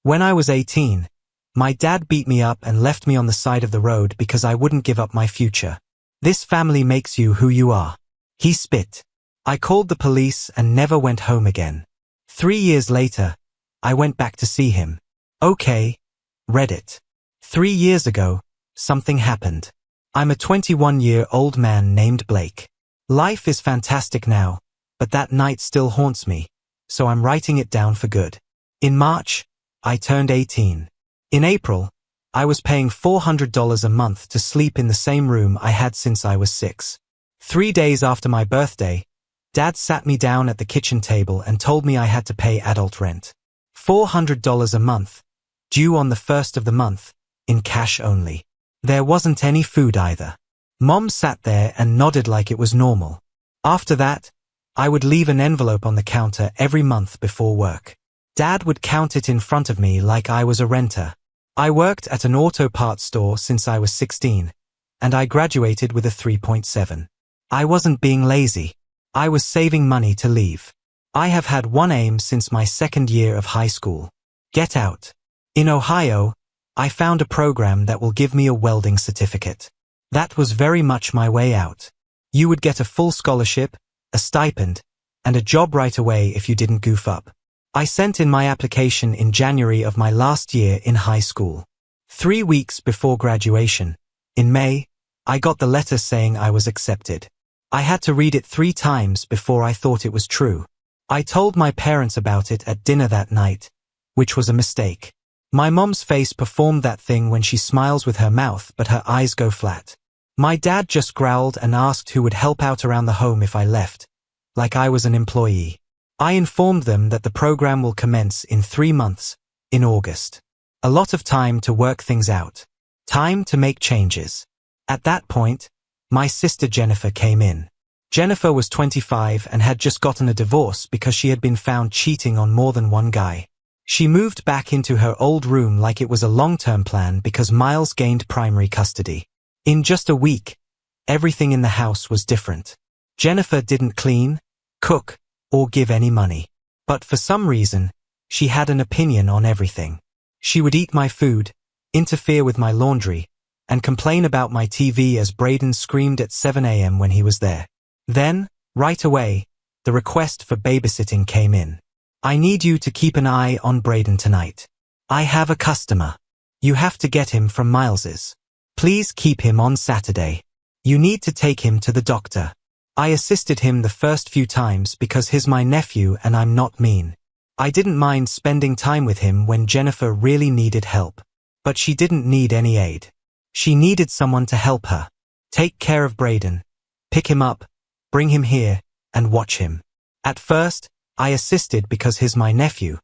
When I was 18, my dad beat me up and left me on the side of the road because I wouldn't give up my future. This family makes you who you are. He spit. I called the police and never went home again. 3 years later, I went back to see him. Okay, Reddit. 3 years ago, something happened. I'm a 21-year-old man named Blake. Life is fantastic now, but that night still haunts me, so I'm writing it down for good. In March, I turned 18. In April, I was paying $400 a month to sleep in the same room I had since I was 6. 3 days after my birthday, Dad sat me down at the kitchen table and told me I had to pay adult rent. $400 a month, due on the first of the month, in cash only. There wasn't any food either. Mom sat there and nodded like it was normal. After that, I would leave an envelope on the counter every month before work. Dad would count it in front of me like I was a renter. I worked at an auto parts store since I was 16, and I graduated with a 3.7. I wasn't being lazy. I was saving money to leave. I have had one aim since my second year of high school. Get out. In Ohio, I found a program that will give me a welding certificate. That was very much my way out. You would get a full scholarship, a stipend, and a job right away if you didn't goof up. I sent in my application in January of my last year in high school. 3 weeks before graduation, in May, I got the letter saying I was accepted. I had to read it 3 times before I thought it was true. I told my parents about it at dinner that night, which was a mistake. My mom's face performed that thing when she smiles with her mouth but her eyes go flat. My dad just growled and asked who would help out around the home if I left, like I was an employee. I informed them that the program will commence in 3 months, in August. A lot of time to work things out. Time to make changes. At that point, my sister Jennifer came in. Jennifer was 25 and had just gotten a divorce because she had been found cheating on more than one guy. She moved back into her old room like it was a long-term plan because Miles gained primary custody. In just a week, everything in the house was different. Jennifer didn't clean, cook, or give any money. But for some reason, she had an opinion on everything. She would eat my food, interfere with my laundry, and complain about my TV as Braden screamed at 7 a.m. when he was there. Then, right away, the request for babysitting came in. I need you to keep an eye on Braden tonight. I have a customer. You have to get him from Miles's. Please keep him on Saturday. You need to take him to the doctor. I assisted him the first few times because he's my nephew and I'm not mean. I didn't mind spending time with him when Jennifer really needed help. But she didn't need any aid. She needed someone to help her. Take care of Braden. Pick him up, bring him here, and watch him. At first, I assisted because he's my nephew,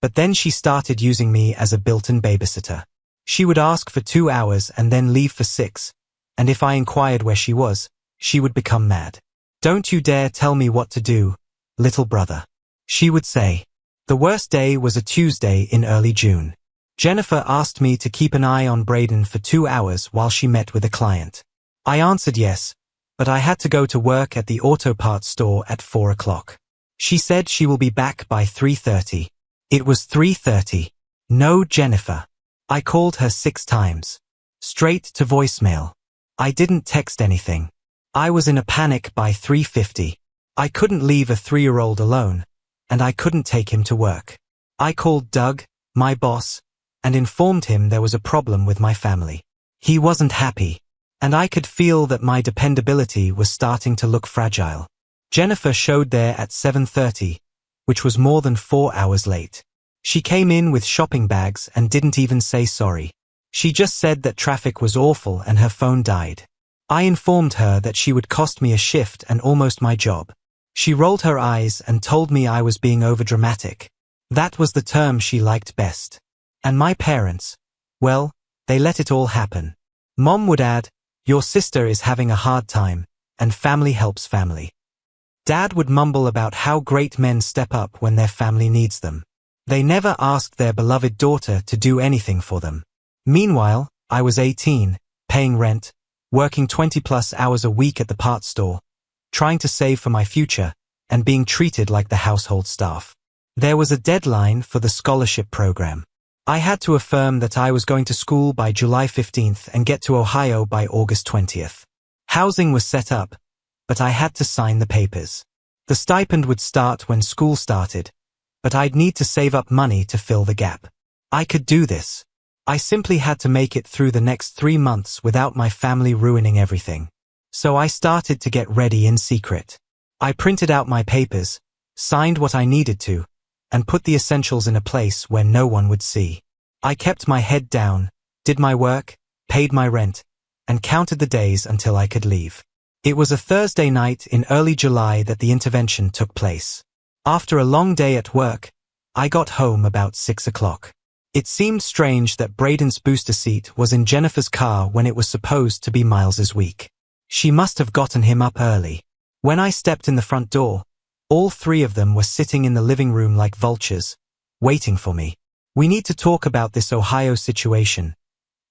but then she started using me as a built-in babysitter. She would ask for 2 hours and then leave for 6, and if I inquired where she was, she would become mad. Don't you dare tell me what to do, little brother, she would say. The worst day was a Tuesday in early June. Jennifer asked me to keep an eye on Braden for 2 hours while she met with a client. I answered yes, but I had to go to work at the auto parts store at 4 o'clock. She said she will be back by 3:30. It was 3:30. No Jennifer. I called her 6 times. Straight to voicemail. I didn't text anything. I was in a panic by 3:50. I couldn't leave a 3-year-old alone, and I couldn't take him to work. I called Doug, my boss, and informed him there was a problem with my family. He wasn't happy, and I could feel that my dependability was starting to look fragile. Jennifer showed there at 7:30, which was more than 4 hours late. She came in with shopping bags and didn't even say sorry. She just said that traffic was awful and her phone died. I informed her that she would cost me a shift and almost my job. She rolled her eyes and told me I was being overdramatic. That was the term she liked best. And my parents, well, they let it all happen. Mom would add, "Your sister is having a hard time, and family helps family." Dad would mumble about how great men step up when their family needs them. They never asked their beloved daughter to do anything for them. Meanwhile, I was 18, paying rent, working 20+ hours a week at the parts store, trying to save for my future, and being treated like the household staff. There was a deadline for the scholarship program. I had to affirm that I was going to school by July 15th and get to Ohio by August 20th. Housing was set up, but I had to sign the papers. The stipend would start when school started, but I'd need to save up money to fill the gap. I could do this. I simply had to make it through the next 3 months without my family ruining everything. So I started to get ready in secret. I printed out my papers, signed what I needed to, and put the essentials in a place where no one would see. I kept my head down, did my work, paid my rent, and counted the days until I could leave. It was a Thursday night in early July that the intervention took place. After a long day at work, I got home about 6 o'clock. It seemed strange that Braden's booster seat was in Jennifer's car when it was supposed to be Miles's week. She must have gotten him up early. When I stepped in the front door, all 3 of them were sitting in the living room like vultures, waiting for me. We need to talk about this Ohio situation.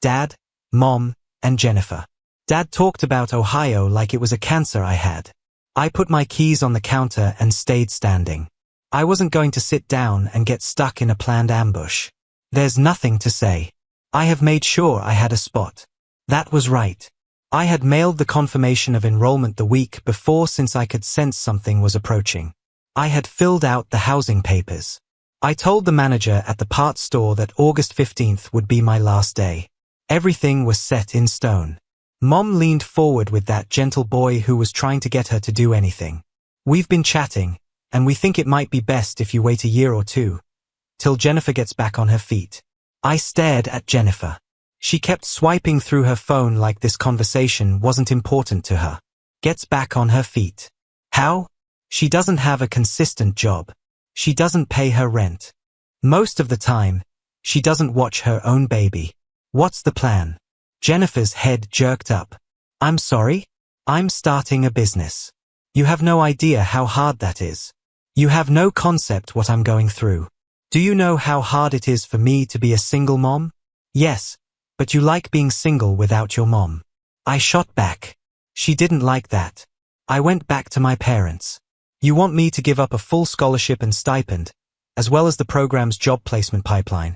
Dad, Mom, and Jennifer. Dad talked about Ohio like it was a cancer I had. I put my keys on the counter and stayed standing. I wasn't going to sit down and get stuck in a planned ambush. There's nothing to say. I have made sure I had a spot. That was right. I had mailed the confirmation of enrollment the week before since I could sense something was approaching. I had filled out the housing papers. I told the manager at the parts store that August 15th would be my last day. Everything was set in stone. Mom leaned forward with that gentle boy who was trying to get her to do anything. We've been chatting, and we think it might be best if you wait a year or 2, till Jennifer gets back on her feet. I stared at Jennifer. She kept swiping through her phone like this conversation wasn't important to her. Gets back on her feet. How? She doesn't have a consistent job. She doesn't pay her rent. Most of the time, she doesn't watch her own baby. What's the plan? Jennifer's head jerked up. I'm sorry? I'm starting a business. You have no idea how hard that is. You have no concept what I'm going through. Do you know how hard it is for me to be a single mom? Yes, but you like being single without your mom. I shot back. She didn't like that. I went back to my parents. You want me to give up a full scholarship and stipend, as well as the program's job placement pipeline,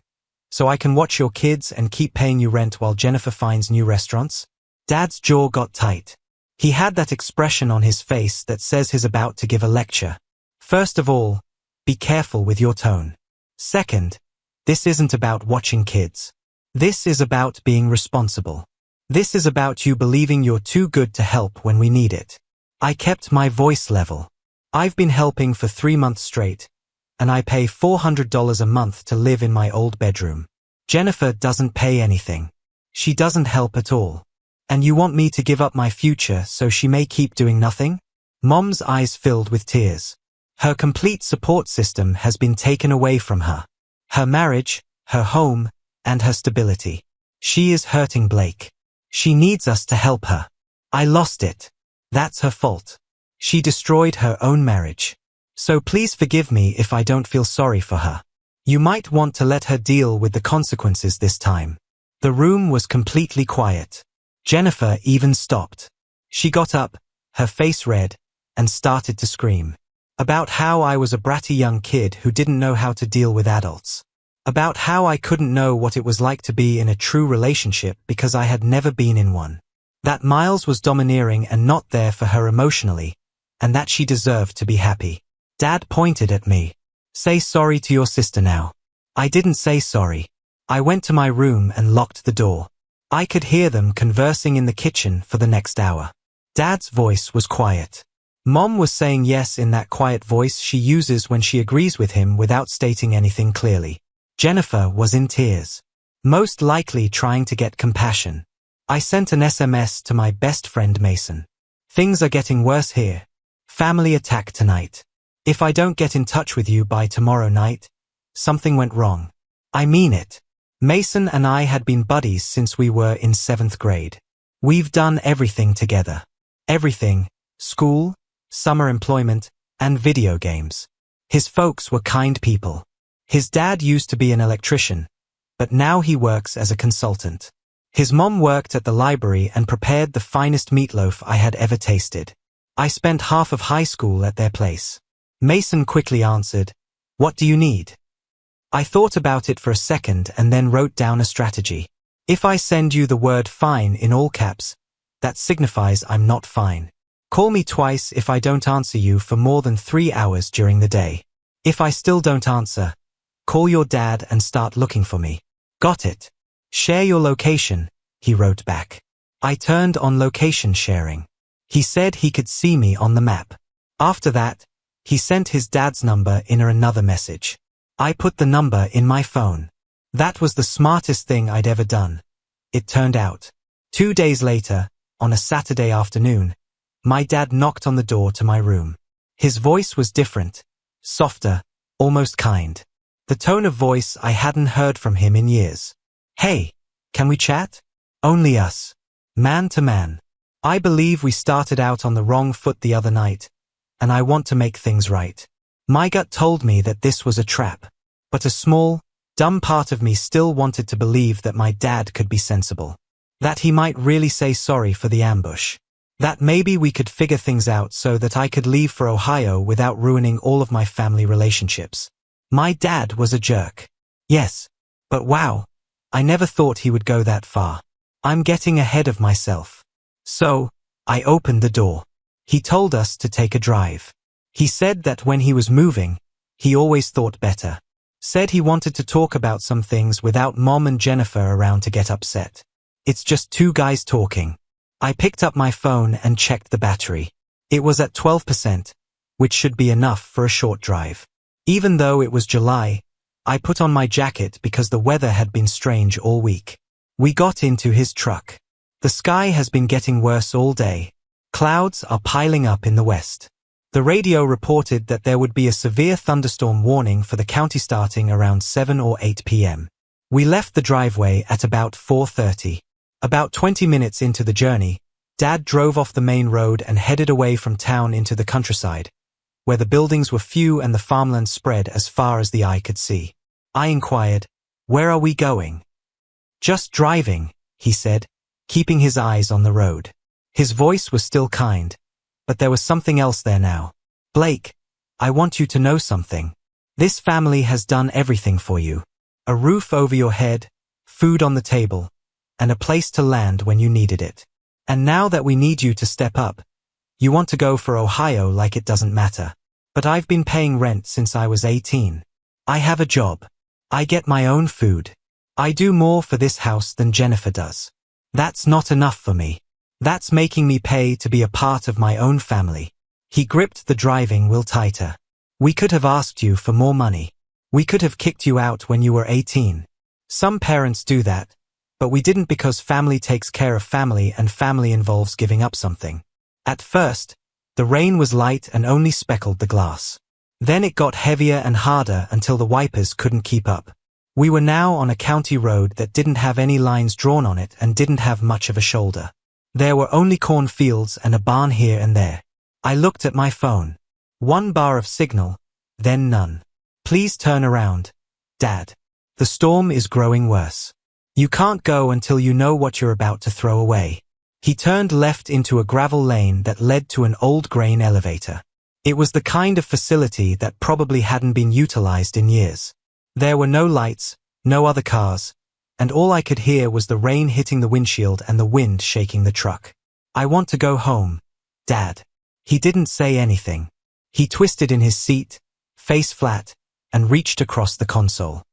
so I can watch your kids and keep paying you rent while Jennifer finds new restaurants? Dad's jaw got tight. He had that expression on his face that says he's about to give a lecture. First of all, be careful with your tone. Second, this isn't about watching kids. This is about being responsible. This is about you believing you're too good to help when we need it. I kept my voice level. I've been helping for 3 months straight, and I pay $400 a month to live in my old bedroom. Jennifer doesn't pay anything. She doesn't help at all. And you want me to give up my future so she may keep doing nothing? Mom's eyes filled with tears. Her complete support system has been taken away from her. Her marriage, her home, and her stability. She is hurting Blake. She needs us to help her. I lost it. That's her fault. She destroyed her own marriage. So please forgive me if I don't feel sorry for her. You might want to let her deal with the consequences this time. The room was completely quiet. Jennifer even stopped. She got up, her face red, and started to scream. About how I was a bratty young kid who didn't know how to deal with adults. About how I couldn't know what it was like to be in a true relationship because I had never been in one. That Miles was domineering and not there for her emotionally, and that she deserved to be happy. Dad pointed at me. Say sorry to your sister now. I didn't say sorry. I went to my room and locked the door. I could hear them conversing in the kitchen for the next hour. Dad's voice was quiet. Mom was saying yes in that quiet voice she uses when she agrees with him without stating anything clearly. Jennifer was in tears. Most likely trying to get compassion. I sent an SMS to my best friend Mason. Things are getting worse here. Family attack tonight. If I don't get in touch with you by tomorrow night, something went wrong. I mean it. Mason and I had been buddies since we were in 7th grade. We've done everything together. Everything, school, summer employment, and video games. His folks were kind people. His dad used to be an electrician, but now he works as a consultant. His mom worked at the library and prepared the finest meatloaf I had ever tasted. I spent half of high school at their place. Mason quickly answered, "What do you need?" I thought about it for a second and then wrote down a strategy. If I send you the word fine in all caps, that signifies I'm not fine. Call me twice if I don't answer you for more than 3 hours during the day. If I still don't answer, call your dad and start looking for me. Got it? Share your location, he wrote back. I turned on location sharing. He said he could see me on the map. After that, he sent his dad's number in another message. I put the number in my phone. That was the smartest thing I'd ever done. It turned out. 2 days later, on a Saturday afternoon, my dad knocked on the door to my room. His voice was different, softer, almost kind. The tone of voice I hadn't heard from him in years. Hey, can we chat? Only us. Man to man. I believe we started out on the wrong foot the other night, and I want to make things right. My gut told me that this was a trap, but a small, dumb part of me still wanted to believe that my dad could be sensible. That he might really say sorry for the ambush. That maybe we could figure things out so that I could leave for Ohio without ruining all of my family relationships. My dad was a jerk. Yes, but wow, I never thought he would go that far. I'm getting ahead of myself. So, I opened the door. He told us to take a drive. He said that when he was moving, he always thought better. Said he wanted to talk about some things without Mom and Jennifer around to get upset. It's just two guys talking. I picked up my phone and checked the battery. It was at 12%, which should be enough for a short drive. Even though it was July, I put on my jacket because the weather had been strange all week. We got into his truck. The sky has been getting worse all day. Clouds are piling up in the west. The radio reported that there would be a severe thunderstorm warning for the county starting around 7 or 8 p.m. We left the driveway at about 4:30. About 20 minutes into the journey, Dad drove off the main road and headed away from town into the countryside, where the buildings were few and the farmland spread as far as the eye could see. I inquired, "Where are we going?" "Just driving," he said, keeping his eyes on the road. His voice was still kind, but there was something else there now. "Blake, I want you to know something. This family has done everything for you. A roof over your head, food on the table, and a place to land when you needed it. And now that we need you to step up, you want to go for Ohio like it doesn't matter. But I've been paying rent since I was 18. I have a job. I get my own food. I do more for this house than Jennifer does. That's not enough for me. That's making me pay to be a part of my own family." He gripped the driving wheel tighter. "We could have asked you for more money. We could have kicked you out when you were 18. Some parents do that, but we didn't because family takes care of family and family involves giving up something." At first, the rain was light and only speckled the glass. Then it got heavier and harder until the wipers couldn't keep up. We were now on a county road that didn't have any lines drawn on it and didn't have much of a shoulder. There were only cornfields and a barn here and there. I looked at my phone. 1 bar of signal, then none. "Please turn around, Dad. The storm is growing worse. You can't go until you know what you're about to throw away." He turned left into a gravel lane that led to an old grain elevator. It was the kind of facility that probably hadn't been utilized in years. There were no lights, no other cars, and all I could hear was the rain hitting the windshield and the wind shaking the truck. "I want to go home, Dad." He didn't say anything. He twisted in his seat, face flat, and reached across the console.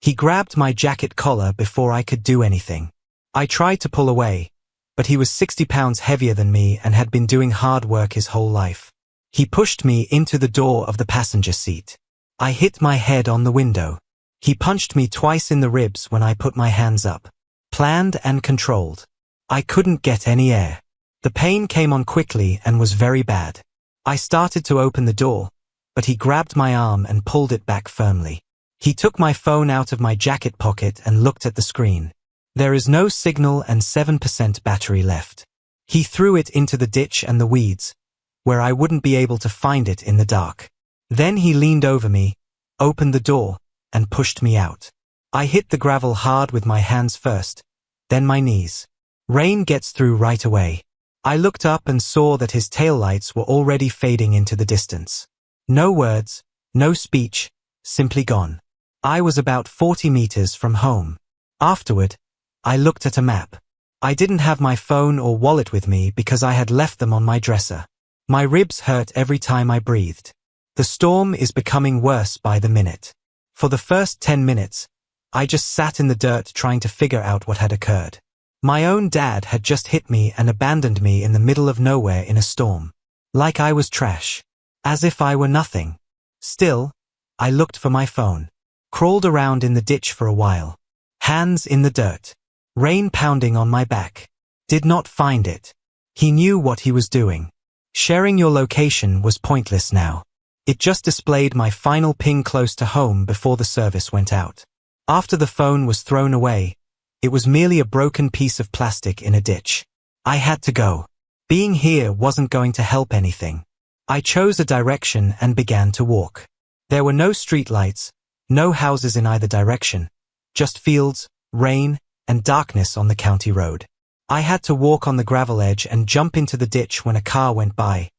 He grabbed my jacket collar before I could do anything. I tried to pull away, but he was 60 pounds heavier than me and had been doing hard work his whole life. He pushed me into the door of the passenger seat. I hit my head on the window. He punched me twice in the ribs when I put my hands up. Planned and controlled. I couldn't get any air. The pain came on quickly and was very bad. I started to open the door, but he grabbed my arm and pulled it back firmly. He took my phone out of my jacket pocket and looked at the screen. There is no signal and 7% battery left. He threw it into the ditch and the weeds, where I wouldn't be able to find it in the dark. Then he leaned over me, opened the door, and pushed me out. I hit the gravel hard with my hands first, then my knees. Rain gets through right away. I looked up and saw that his taillights were already fading into the distance. No words, no speech, simply gone. I was about 40 meters from home. Afterward, I looked at a map. I didn't have my phone or wallet with me because I had left them on my dresser. My ribs hurt every time I breathed. The storm is becoming worse by the minute. For the first 10 minutes, I just sat in the dirt trying to figure out what had occurred. My own dad had just hit me and abandoned me in the middle of nowhere in a storm. Like I was trash. As if I were nothing. Still, I looked for my phone. Crawled around in the ditch for a while. Hands in the dirt. Rain pounding on my back. Did not find it. He knew what he was doing. Sharing your location was pointless now. It just displayed my final ping close to home before the service went out. After the phone was thrown away, it was merely a broken piece of plastic in a ditch. I had to go. Being here wasn't going to help anything. I chose a direction and began to walk. There were no streetlights, no houses in either direction, just fields, rain, and darkness on the county road. I had to walk on the gravel edge and jump into the ditch when a car went by,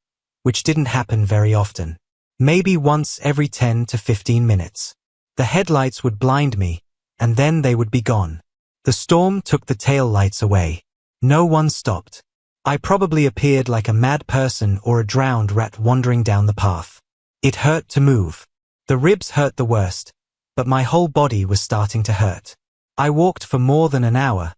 which didn't happen very often. Maybe once every 10 to 15 minutes. The headlights would blind me, and then they would be gone. The storm took the tail lights away. No one stopped. I probably appeared like a mad person or a drowned rat wandering down the path. It hurt to move. The ribs hurt the worst, but my whole body was starting to hurt. I walked for more than an hour,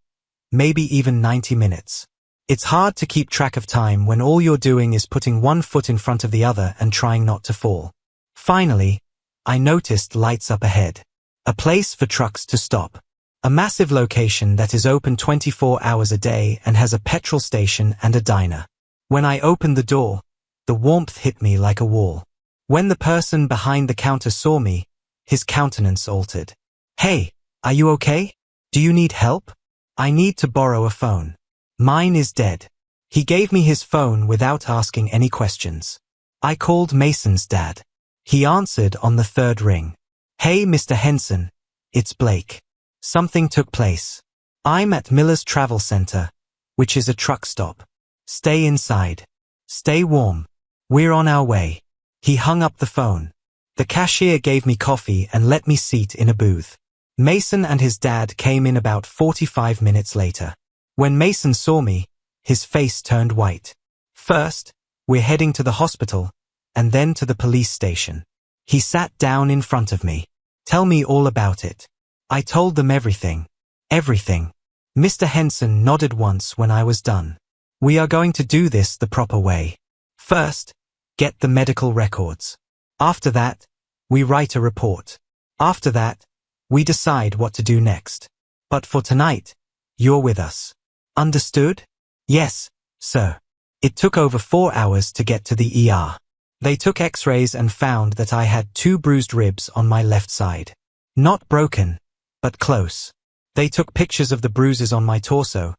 maybe even 90 minutes. It's hard to keep track of time when all you're doing is putting one foot in front of the other and trying not to fall. Finally, I noticed lights up ahead. A place for trucks to stop. A massive location that is open 24 hours a day and has a petrol station and a diner. When I opened the door, the warmth hit me like a wall. When the person behind the counter saw me, his countenance altered. "Hey, are you okay? Do you need help? I need to borrow a phone. Mine is dead." He gave me his phone without asking any questions. I called Mason's dad. He answered on the third ring. "Hey, Mr. Henson, it's Blake. Something took place. I'm at Miller's Travel Center, which is a truck stop. Stay inside. Stay warm. We're on our way." He hung up the phone. The cashier gave me coffee and let me sit in a booth. Mason and his dad came in about 45 minutes later. When Mason saw me, his face turned white. "First, we're heading to the hospital, and then to the police station." He sat down in front of me. "Tell me all about it." I told them everything. Everything. Mr. Henson nodded once when I was done. "We are going to do this the proper way. First, get the medical records. After that, we write a report. After that, we decide what to do next. But for tonight, you're with us. Understood?" "Yes, sir." It took over 4 hours to get to the ER. They took x-rays and found that I had 2 bruised ribs on my left side. Not broken, but close. They took pictures of the bruises on my torso,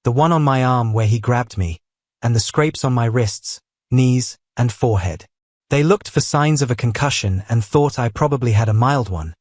the one on my arm where he grabbed me, and the scrapes on my wrists, knees, and forehead. They looked for signs of a concussion and thought I probably had a mild one,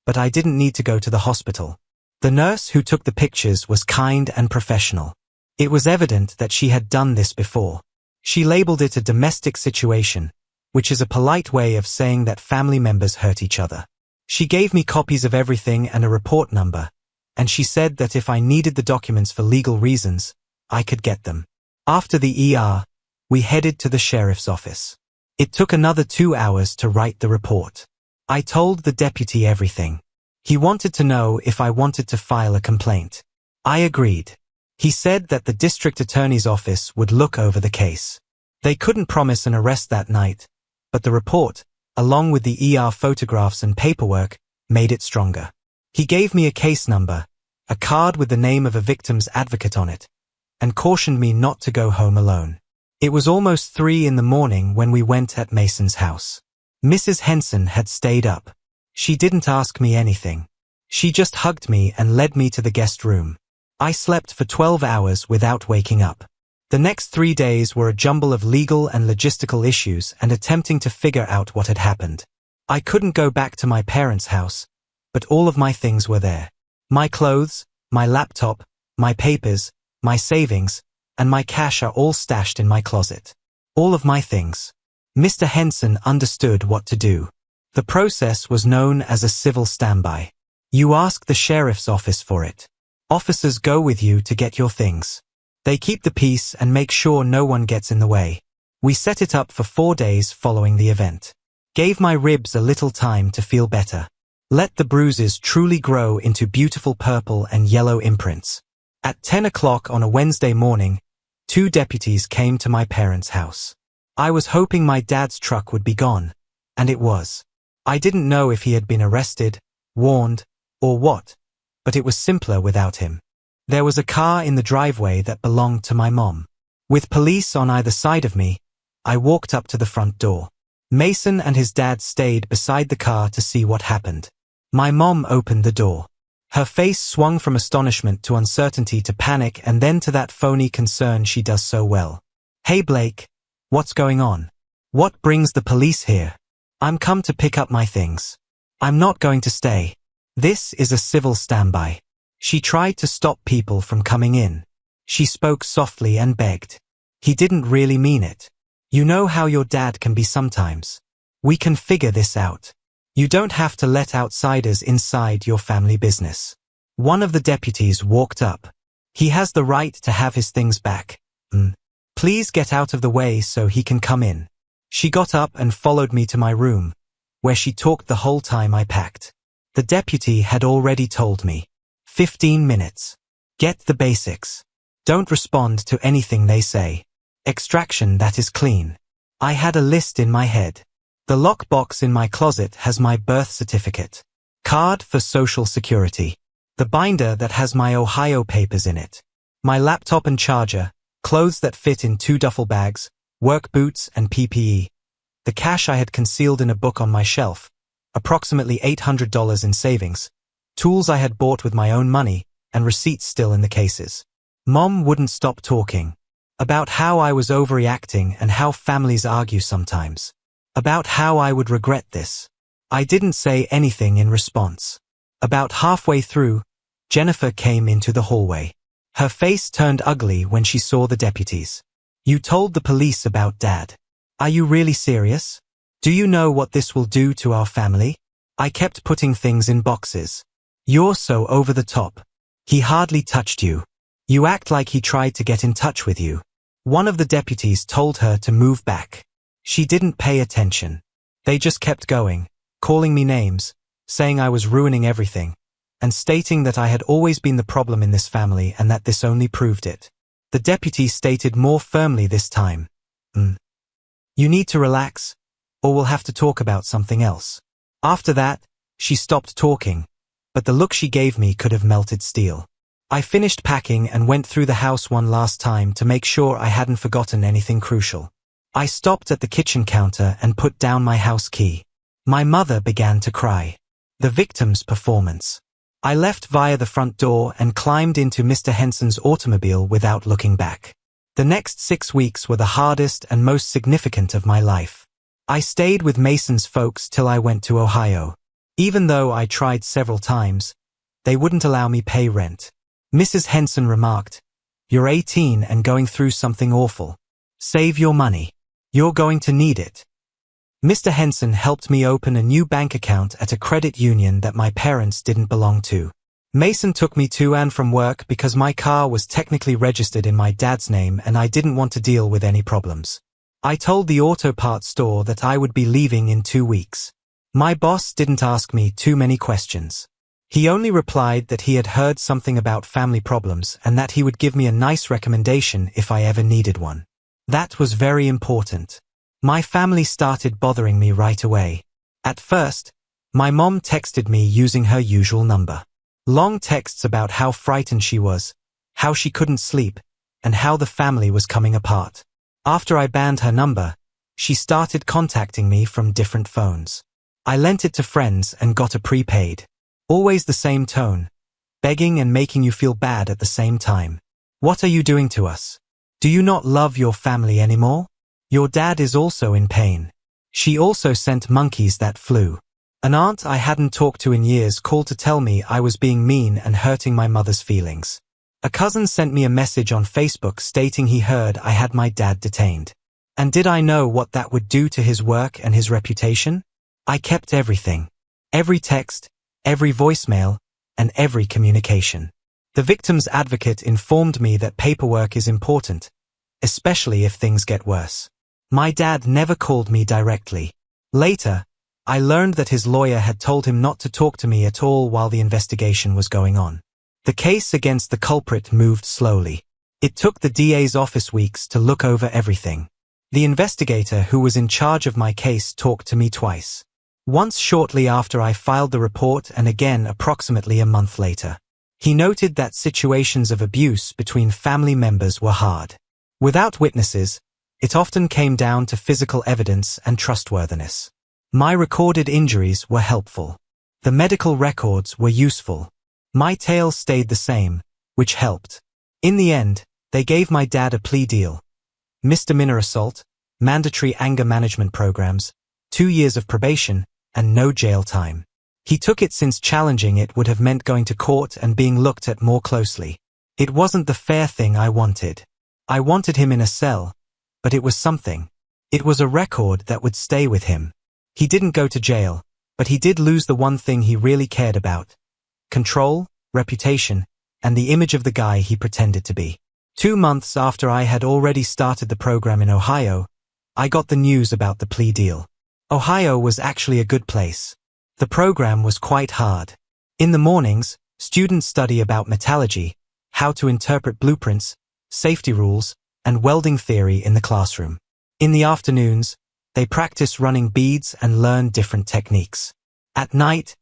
but I didn't need to go to the hospital. The nurse who took the pictures was kind and professional. It was evident that she had done this before. She labeled it a domestic situation, which is a polite way of saying that family members hurt each other. She gave me copies of everything and a report number, and she said that if I needed the documents for legal reasons, I could get them. After the ER, we headed to the sheriff's office. It took another 2 hours to write the report. I told the deputy everything. He wanted to know if I wanted to file a complaint. I agreed. He said that the district attorney's office would look over the case. They couldn't promise an arrest that night, but the report, along with the ER photographs and paperwork, made it stronger. He gave me a case number, a card with the name of a victim's advocate on it, and cautioned me not to go home alone. It was almost 3 in the morning when we went at Mason's house. Mrs. Henson had stayed up. She didn't ask me anything. She just hugged me and led me to the guest room. I slept for 12 hours without waking up. The next 3 days were a jumble of legal and logistical issues and attempting to figure out what had happened. I couldn't go back to my parents' house, but all of my things were there. My clothes, my laptop, my papers, my savings, and my cash are all stashed in my closet. All of my things. Mr. Henson understood what to do. The process was known as a civil standby. You ask the sheriff's office for it. Officers go with you to get your things. They keep the peace and make sure no one gets in the way. We set it up for 4 days following the event. Gave my ribs a little time to feel better. Let the bruises truly grow into beautiful purple and yellow imprints. At 10 o'clock on a Wednesday morning, 2 deputies came to my parents' house. I was hoping my dad's truck would be gone, and it was. I didn't know if he had been arrested, warned, or what, but it was simpler without him. There was a car in the driveway that belonged to my mom. With police on either side of me, I walked up to the front door. Mason and his dad stayed beside the car to see what happened. My mom opened the door. Her face swung from astonishment to uncertainty to panic and then to that phony concern she does so well. "Hey Blake, what's going on? What brings the police here? I'm come to pick up my things. I'm not going to stay. This is a civil standby." She tried to stop people from coming in. She spoke softly and begged. He didn't really mean it. "You know how your dad can be sometimes. We can figure this out. You don't have to let outsiders inside your family business." One of the deputies walked up. "He has the right to have his things back. Please get out of the way so he can come in." She got up and followed me to my room, where she talked the whole time I packed. The deputy had already told me. 15 minutes. Get the basics. Don't respond to anything they say. Extraction that is clean. I had a list in my head. The lockbox in my closet has my birth certificate. Card for Social Security. The binder that has my Ohio papers in it. My laptop and charger, clothes that fit in 2 duffel bags, work boots and PPE. The cash I had concealed in a book on my shelf, approximately $800 in savings, tools I had bought with my own money, and receipts still in the cases. Mom wouldn't stop talking. About how I was overreacting and how families argue sometimes. About how I would regret this. I didn't say anything in response. About halfway through, Jennifer came into the hallway. Her face turned ugly when she saw the deputies. "You told the police about Dad. Are you really serious? Do you know what this will do to our family? I kept putting things in boxes. You're so over the top. He hardly touched you. You act like he tried to get in touch with you." One of the deputies told her to move back. She didn't pay attention. They just kept going, calling me names, saying I was ruining everything, and stating that I had always been the problem in this family and that this only proved it. The deputy stated more firmly this time. "You need to relax, or we'll have to talk about something else." After that, she stopped talking, but the look she gave me could have melted steel. I finished packing and went through the house one last time to make sure I hadn't forgotten anything crucial. I stopped at the kitchen counter and put down my house key. My mother began to cry. The victim's performance. I left via the front door and climbed into Mr. Henson's automobile without looking back. The next 6 weeks were the hardest and most significant of my life. I stayed with Mason's folks till I went to Ohio. Even though I tried several times, they wouldn't allow me pay rent. Mrs. Henson remarked, "You're 18 and going through something awful. Save your money. You're going to need it." Mr. Henson helped me open a new bank account at a credit union that my parents didn't belong to. Mason took me to and from work because my car was technically registered in my dad's name and I didn't want to deal with any problems. I told the auto parts store that I would be leaving in 2 weeks. My boss didn't ask me too many questions. He only replied that he had heard something about family problems and that he would give me a nice recommendation if I ever needed one. That was very important. My family started bothering me right away. At first, my mom texted me using her usual number. Long texts about how frightened she was, how she couldn't sleep, and how the family was coming apart. After I banned her number, she started contacting me from different phones. I lent it to friends and got a prepaid. Always the same tone, begging and making you feel bad at the same time. "What are you doing to us? Do you not love your family anymore? Your dad is also in pain." She also sent monkeys that flew. An aunt I hadn't talked to in years called to tell me I was being mean and hurting my mother's feelings. A cousin sent me a message on Facebook stating he heard I had my dad detained. And did I know what that would do to his work and his reputation? I kept everything. Every text, every voicemail, and every communication. The victim's advocate informed me that paperwork is important, especially if things get worse. My dad never called me directly. Later, I learned that his lawyer had told him not to talk to me at all while the investigation was going on. The case against the culprit moved slowly. It took the DA's office weeks to look over everything. The investigator who was in charge of my case talked to me twice. Once shortly after I filed the report and again approximately a month later. He noted that situations of abuse between family members were hard. Without witnesses, it often came down to physical evidence and trustworthiness. My recorded injuries were helpful. The medical records were useful. My tale stayed the same, which helped. In the end, they gave my dad a plea deal. Misdemeanor assault, mandatory anger management programs, 2 years of probation, and no jail time. He took it since challenging it would have meant going to court and being looked at more closely. It wasn't the fair thing I wanted. I wanted him in a cell, but it was something. It was a record that would stay with him. He didn't go to jail, but he did lose the one thing he really cared about. Control, reputation, and the image of the guy he pretended to be. 2 months after I had already started the program in Ohio, I got the news about the plea deal. Ohio was actually a good place. The program was quite hard. In the mornings, students study about metallurgy, how to interpret blueprints, safety rules, and welding theory in the classroom. In the afternoons, they practice running beads and learn different techniques. At night,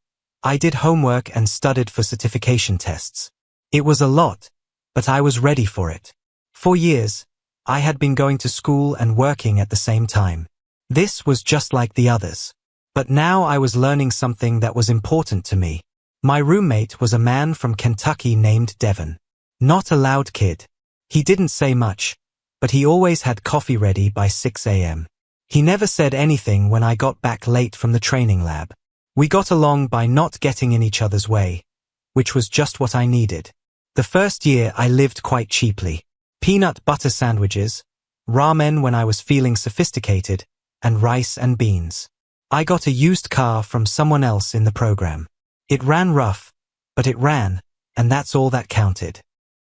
I did homework and studied for certification tests. It was a lot, but I was ready for it. For years, I had been going to school and working at the same time. This was just like the others. But now I was learning something that was important to me. My roommate was a man from Kentucky named Devon. Not a loud kid. He didn't say much, but he always had coffee ready by 6 a.m. He never said anything when I got back late from the training lab. We got along by not getting in each other's way, which was just what I needed. The first year I lived quite cheaply. Peanut butter sandwiches, ramen when I was feeling sophisticated, and rice and beans. I got a used car from someone else in the program. It ran rough, but it ran, and that's all that counted.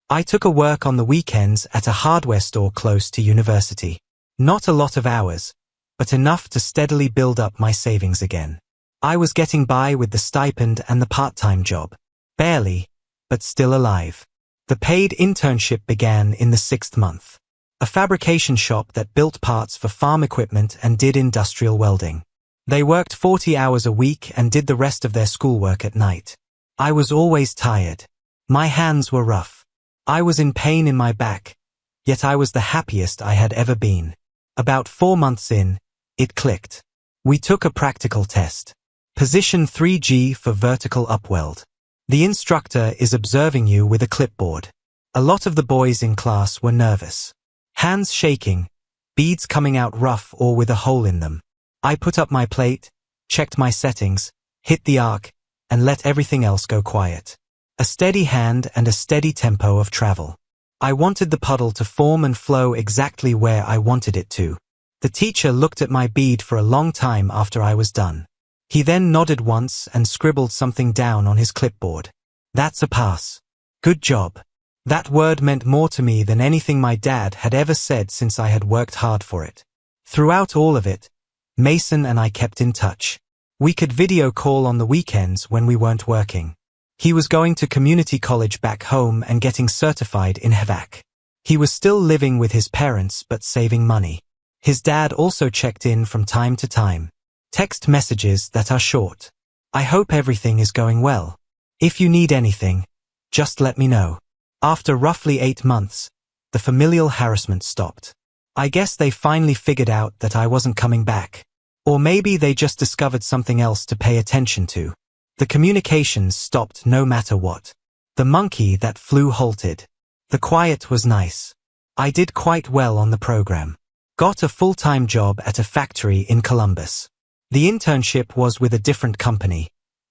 I took a work on the weekends at a hardware store close to university. Not a lot of hours, but enough to steadily build up my savings again. I was getting by with the stipend and the part-time job. Barely, but still alive. The paid internship began in the 6th month. A fabrication shop that built parts for farm equipment and did industrial welding. They worked 40 hours a week and did the rest of their schoolwork at night. I was always tired. My hands were rough. I was in pain in my back, yet I was the happiest I had ever been. About 4 months in, it clicked. We took a practical test. Position 3G for vertical upweld. The instructor is observing you with a clipboard. A lot of the boys in class were nervous. Hands shaking, beads coming out rough or with a hole in them. I put up my plate, checked my settings, hit the arc, and let everything else go quiet. A steady hand and a steady tempo of travel. I wanted the puddle to form and flow exactly where I wanted it to. The teacher looked at my bead for a long time after I was done. He then nodded once and scribbled something down on his clipboard. That's a pass. Good job. That word meant more to me than anything my dad had ever said since I had worked hard for it. Throughout all of it, Mason and I kept in touch. We could video call on the weekends when we weren't working. He was going to community college back home and getting certified in HVAC. He was still living with his parents but saving money. His dad also checked in from time to time. Text messages that are short. I hope everything is going well. If you need anything, just let me know. After roughly 8 months, the familial harassment stopped. I guess they finally figured out that I wasn't coming back. Or maybe they just discovered something else to pay attention to. The communications stopped no matter what. The monkey that flew halted. The quiet was nice. I did quite well on the program. Got a full-time job at a factory in Columbus. The internship was with a different company,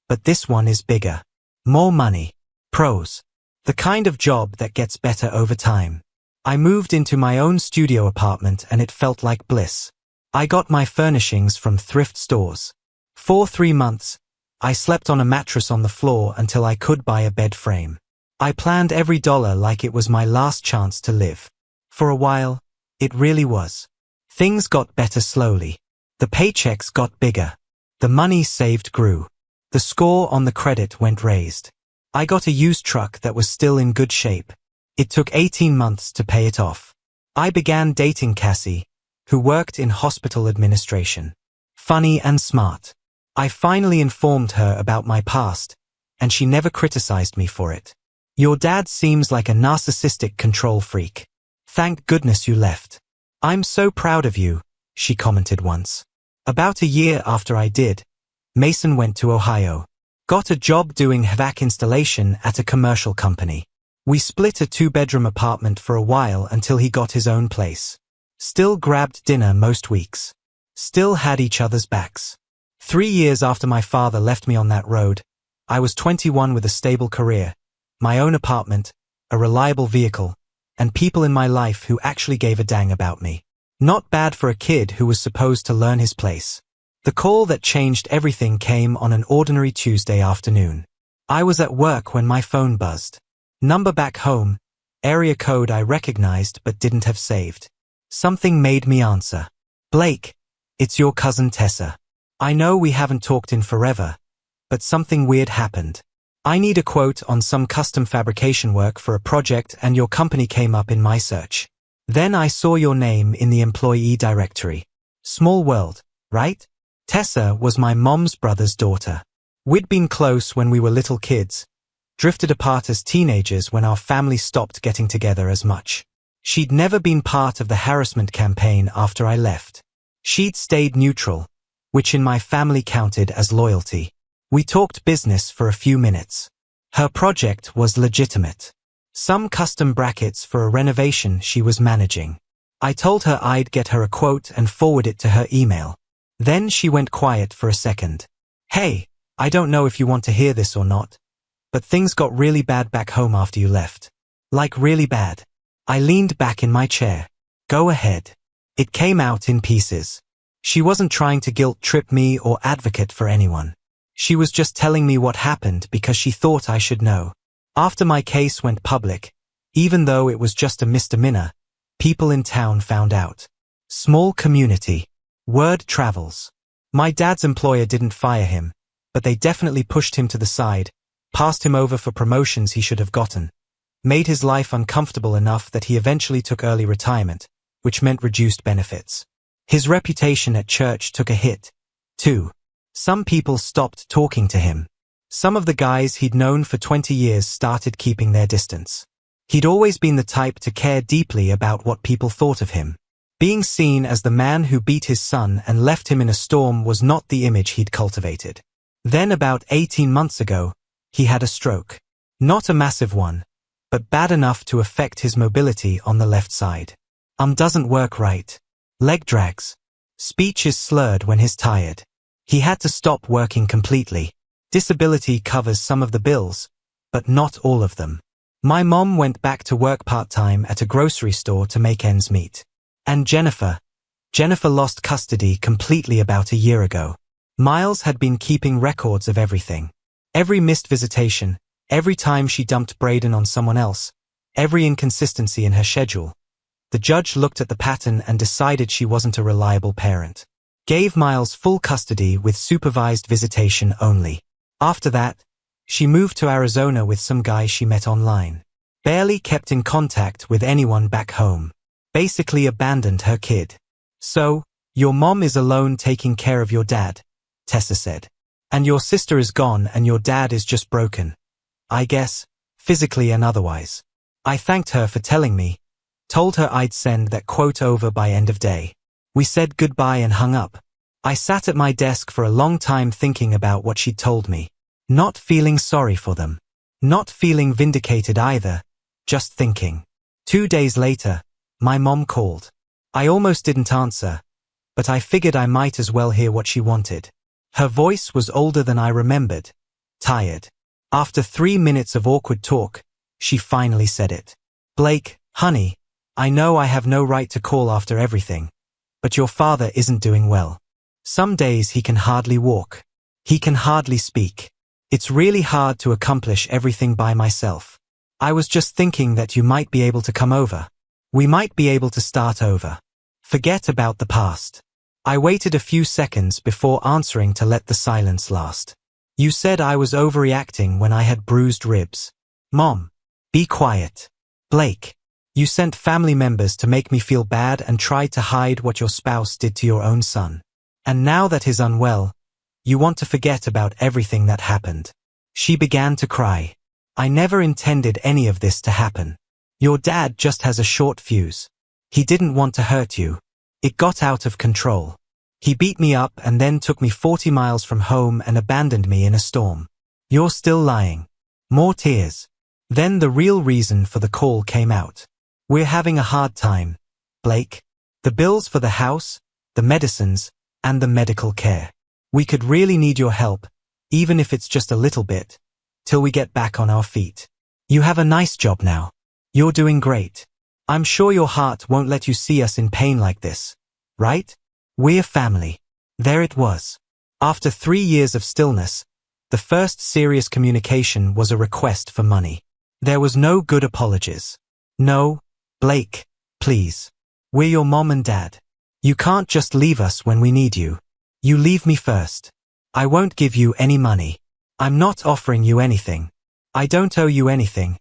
but this one is bigger. More money. Pros. The kind of job that gets better over time. I moved into my own studio apartment and it felt like bliss. I got my furnishings from thrift stores. For 3 months, I slept on a mattress on the floor until I could buy a bed frame. I planned every dollar like it was my last chance to live. For a while, it really was. Things got better slowly. The paychecks got bigger. The money saved grew. The score on the credit went raised. I got a used truck that was still in good shape. It took 18 months to pay it off. I began dating Cassie, who worked in hospital administration. Funny and smart. I finally informed her about my past, and she never criticized me for it. Your dad seems like a narcissistic control freak. Thank goodness you left. I'm so proud of you, she commented once. About a year after I did, Mason went to Ohio. Got a job doing HVAC installation at a commercial company. We split a 2-bedroom apartment for a while until he got his own place. Still grabbed dinner most weeks. Still had each other's backs. 3 years after my father left me on that road, I was 21 with a stable career, my own apartment, a reliable vehicle, and people in my life who actually gave a dang about me. Not bad for a kid who was supposed to learn his place. The call that changed everything came on an ordinary Tuesday afternoon. I was at work when my phone buzzed. Number back home, area code I recognized but didn't have saved. Something made me answer. Blake, it's your cousin Tessa. I know we haven't talked in forever, but something weird happened. I need a quote on some custom fabrication work for a project and your company came up in my search. Then I saw your name in the employee directory. Small world, right? Tessa was my mom's brother's daughter. We'd been close when we were little kids, drifted apart as teenagers when our family stopped getting together as much. She'd never been part of the harassment campaign after I left. She'd stayed neutral, which in my family counted as loyalty. We talked business for a few minutes. Her project was legitimate. Some custom brackets for a renovation she was managing. I told her I'd get her a quote and forward it to her email. Then she went quiet for a second. Hey, I don't know if you want to hear this or not, but things got really bad back home after you left. Like really bad. I leaned back in my chair. Go ahead. It came out in pieces. She wasn't trying to guilt-trip me or advocate for anyone. She was just telling me what happened because she thought I should know. After my case went public, even though it was just a misdemeanor, people in town found out. Small community. Word travels. My dad's employer didn't fire him, but they definitely pushed him to the side, passed him over for promotions he should have gotten, made his life uncomfortable enough that he eventually took early retirement, which meant reduced benefits. His reputation at church took a hit, too. Some people stopped talking to him. Some of the guys he'd known for 20 years started keeping their distance. He'd always been the type to care deeply about what people thought of him. Being seen as the man who beat his son and left him in a storm was not the image he'd cultivated. Then about 18 months ago, he had a stroke. Not a massive one, but bad enough to affect his mobility on the left side. Doesn't work right. Leg drags. Speech is slurred when he's tired. He had to stop working completely. Disability covers some of the bills, but not all of them. My mom went back to work part-time at a grocery store to make ends meet. And Jennifer lost custody completely about a year ago. Miles had been keeping records of everything. Every missed visitation, every time she dumped Braden on someone else, every inconsistency in her schedule. The judge looked at the pattern and decided she wasn't a reliable parent. Gave Miles full custody with supervised visitation only. After that, she moved to Arizona with some guy she met online. Barely kept in contact with anyone back home. Basically abandoned her kid. So, your mom is alone taking care of your dad, Tessa said. And your sister is gone and your dad is just broken. I guess, physically and otherwise. I thanked her for telling me. Told her I'd send that quote over by end of day. We said goodbye and hung up. I sat at my desk for a long time thinking about what she'd told me. Not feeling sorry for them. Not feeling vindicated either. Just thinking. 2 days later, my mom called. I almost didn't answer, but I figured I might as well hear what she wanted. Her voice was older than I remembered. Tired. After 3 minutes of awkward talk, she finally said it. Blake, honey, I know I have no right to call after everything, but your father isn't doing well. Some days he can hardly walk. He can hardly speak. It's really hard to accomplish everything by myself. I was just thinking that you might be able to come over. We might be able to start over. Forget about the past. I waited a few seconds before answering to let the silence last. You said I was overreacting when I had bruised ribs. Mom, be quiet. Blake, you sent family members to make me feel bad and tried to hide what your spouse did to your own son. And now that he's unwell, you want to forget about everything that happened. She began to cry. I never intended any of this to happen. Your dad just has a short fuse. He didn't want to hurt you. It got out of control. He beat me up and then took me 40 miles from home and abandoned me in a storm. You're still lying. More tears. Then the real reason for the call came out. We're having a hard time, Blake. The bills for the house, the medicines, and the medical care. We could really need your help, even if it's just a little bit, till we get back on our feet. You have a nice job now. You're doing great. I'm sure your heart won't let you see us in pain like this, right? We're family. There it was. After 3 years of stillness, the first serious communication was a request for money. There was no good apologies. No, Blake, please. We're your mom and dad. You can't just leave us when we need you. You leave me first. I won't give you any money. I'm not offering you anything. I don't owe you anything.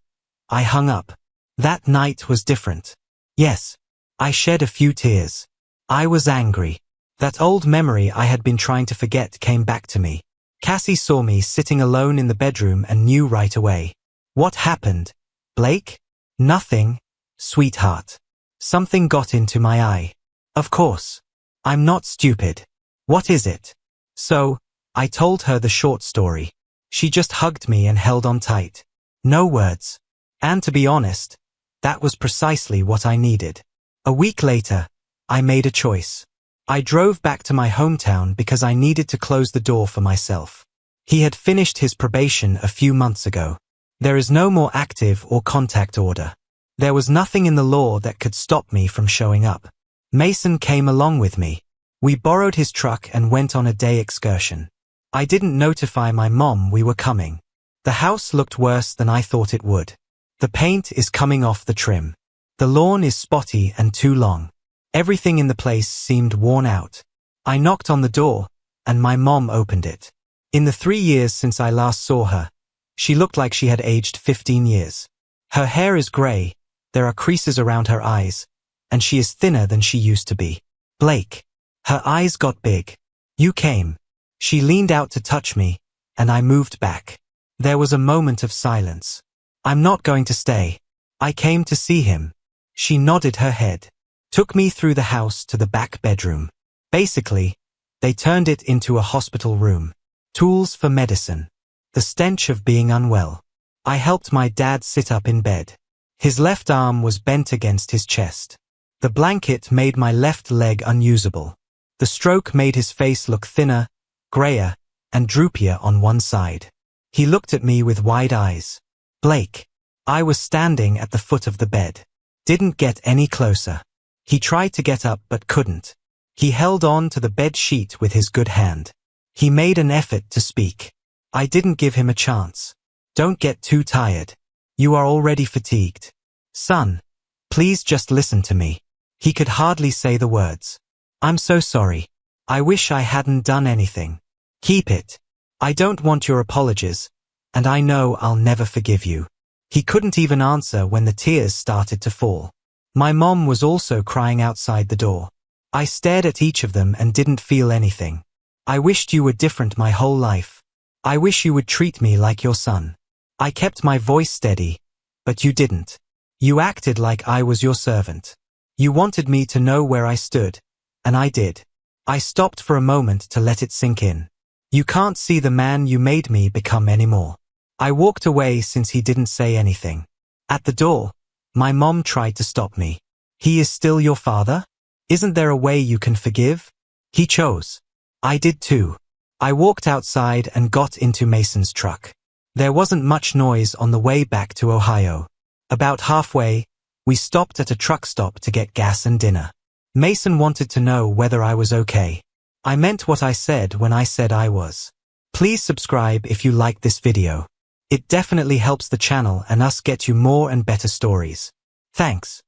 I hung up. That night was different. Yes, I shed a few tears. I was angry. That old memory I had been trying to forget came back to me. Cassie saw me sitting alone in the bedroom and knew right away. What happened, Blake? Nothing, sweetheart. Something got into my eye. Of course. I'm not stupid. What is it? So, I told her the short story. She just hugged me and held on tight. No words. And to be honest, that was precisely what I needed. A week later, I made a choice. I drove back to my hometown because I needed to close the door for myself. He had finished his probation a few months ago. There is no more active or contact order. There was nothing in the law that could stop me from showing up. Mason came along with me. We borrowed his truck and went on a day excursion. I didn't notify my mom we were coming. The house looked worse than I thought it would. The paint is coming off the trim. The lawn is spotty and too long. Everything in the place seemed worn out. I knocked on the door, and my mom opened it. In the 3 years since I last saw her, she looked like she had aged 15 years. Her hair is gray, there are creases around her eyes, and she is thinner than she used to be. Blake. Her eyes got big. You came. She leaned out to touch me, and I moved back. There was a moment of silence. I'm not going to stay. I came to see him. She nodded her head. Took me through the house to the back bedroom. Basically, they turned it into a hospital room. Tools for medicine. The stench of being unwell. I helped my dad sit up in bed. His left arm was bent against his chest. The blanket made my left leg unusable. The stroke made his face look thinner, grayer, and droopier on one side. He looked at me with wide eyes. Blake. I was standing at the foot of the bed. Didn't get any closer. He tried to get up but couldn't. He held on to the bed sheet with his good hand. He made an effort to speak. I didn't give him a chance. Don't get too tired. You are already fatigued. Son, please just listen to me. He could hardly say the words. I'm so sorry. I wish I hadn't done anything. Keep it. I don't want your apologies, and I know I'll never forgive you. He couldn't even answer when the tears started to fall. My mom was also crying outside the door. I stared at each of them and didn't feel anything. I wished you were different my whole life. I wish you would treat me like your son. I kept my voice steady, but you didn't. You acted like I was your servant. You wanted me to know where I stood, and I did. I stopped for a moment to let it sink in. You can't see the man you made me become anymore. I walked away since he didn't say anything. At the door, my mom tried to stop me. He is still your father? Isn't there a way you can forgive? He chose. I did too. I walked outside and got into Mason's truck. There wasn't much noise on the way back to Ohio. About halfway, we stopped at a truck stop to get gas and dinner. Mason wanted to know whether I was okay. I meant what I said when I said I was. Please subscribe if you like this video. It definitely helps the channel and us get you more and better stories. Thanks.